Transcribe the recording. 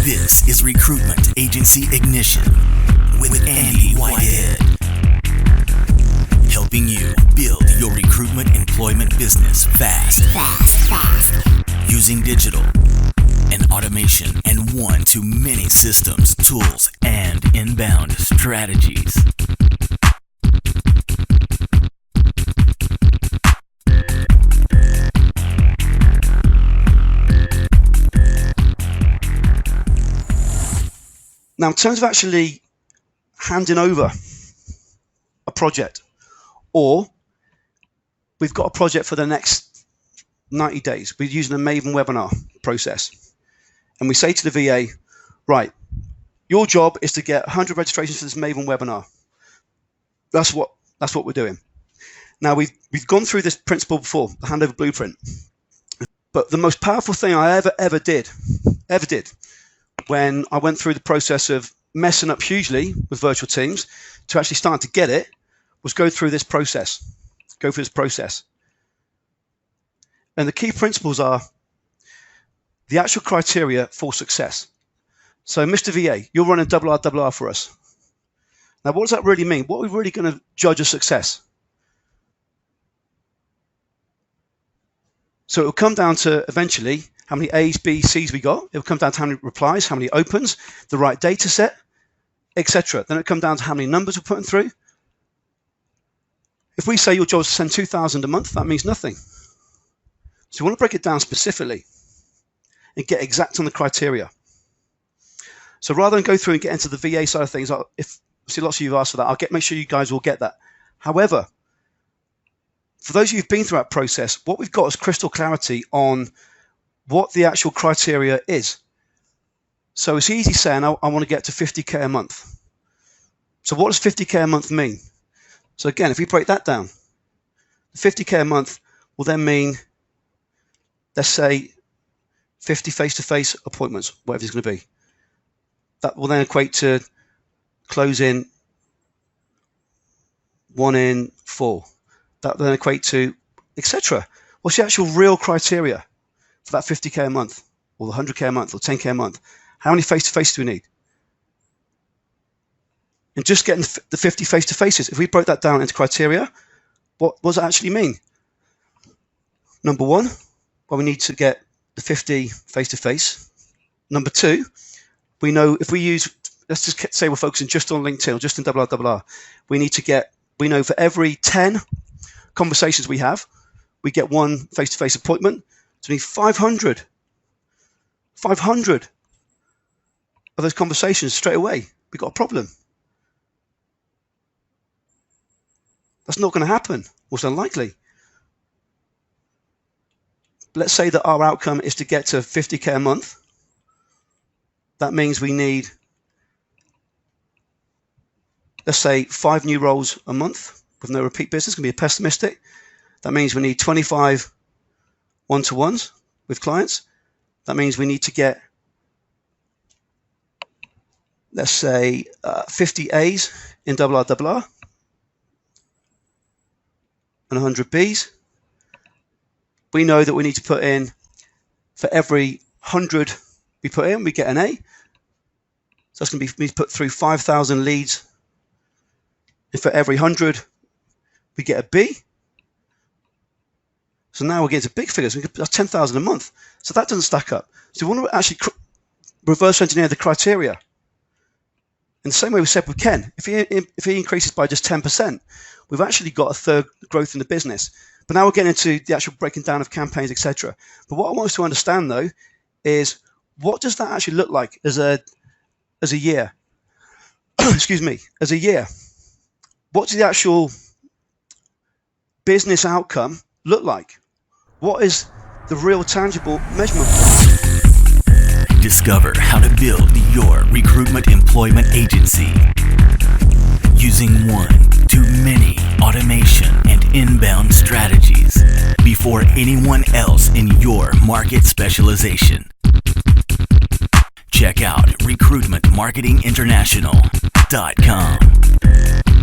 This is Recruitment Agency Ignition with Andy Whitehead. Helping you build your recruitment employment business fast. Using digital and automation and one-to-many systems, tools, and inbound strategies. Now, in terms of actually handing over a project, or we've got a project for the next 90 days, we're using a Maven webinar process, and we say to the VA, right, your job is to get 100 registrations for this Maven webinar. That's what we're doing. Now, we've gone through this principle before, the handover blueprint, but the most powerful thing I ever did, when I went through the process of messing up hugely with virtual teams to actually start to get it, was go through this process. And the key principles are the actual criteria for success. So, Mr. VA, you're running RR for us. Now, what does that really mean? What are we really going to judge as success? So it will come down to eventually how many A's, B's, C's we got. It will come down to how many replies, how many opens, the right data set, etc. Then it will come down to how many numbers we're putting through. If we say your job is to send 2,000 a month, that means nothing. So we want to break it down specifically and get exact on the criteria. So rather than go through and get into the VA side of things, if I see lots of you have asked for that, I'll make sure you guys will get that. However, for those of you who've been through that process, what we've got is crystal clarity on what the actual criteria is. So it's easy saying, I want to get to 50K a month. So what does 50K a month mean? So again, if we break that down, 50K a month will then mean, let's say, 50 face-to-face appointments, whatever it's going to be. That will then equate to closing 1 in 4. That will then equate to, etc. What's the actual real criteria for that 50K a month, or the 100K a month, or 10K a month? How many face-to-face do we need? And just getting the 50 face-to-faces, if we broke that down into criteria, what does it actually mean? Number one, well, we need to get the 50 face-to-face. Number two, we know if we use, let's just say we're focusing just on LinkedIn or just in RR, we know for every 10 conversations we have, we get one face-to-face appointment. So we need 500 of those conversations straight away. We've got a problem. That's not going to happen. It's unlikely. Let's say that our outcome is to get to 50K a month. That means we need, let's say, 5 new roles a month with no repeat business. It's going to be pessimistic. That means we need 25 one-to-ones with clients. That means we need to get, let's say, 50 A's in RR and 100 B's. We know that we need to put in, for every 100 we put in, we get an A. So that's going to be, we need to put through 5,000 leads. And for every 100, we get a B. So now we're getting to big figures. That's 10,000 a month. So that doesn't stack up. So we want to actually reverse engineer the criteria. In the same way we said with Ken, if he increases by just 10%, we've actually got a third growth in the business. But now we're getting into the actual breaking down of campaigns, etc. But what I want us to understand, though, is what does that actually look like as a year? Excuse me, as a year. What does the actual business outcome look like? What is the real tangible measurement? Discover how to build your recruitment employment agency using one-to-many automation and inbound strategies before anyone else in your market specialization. Check out recruitmentmarketinginternational.com.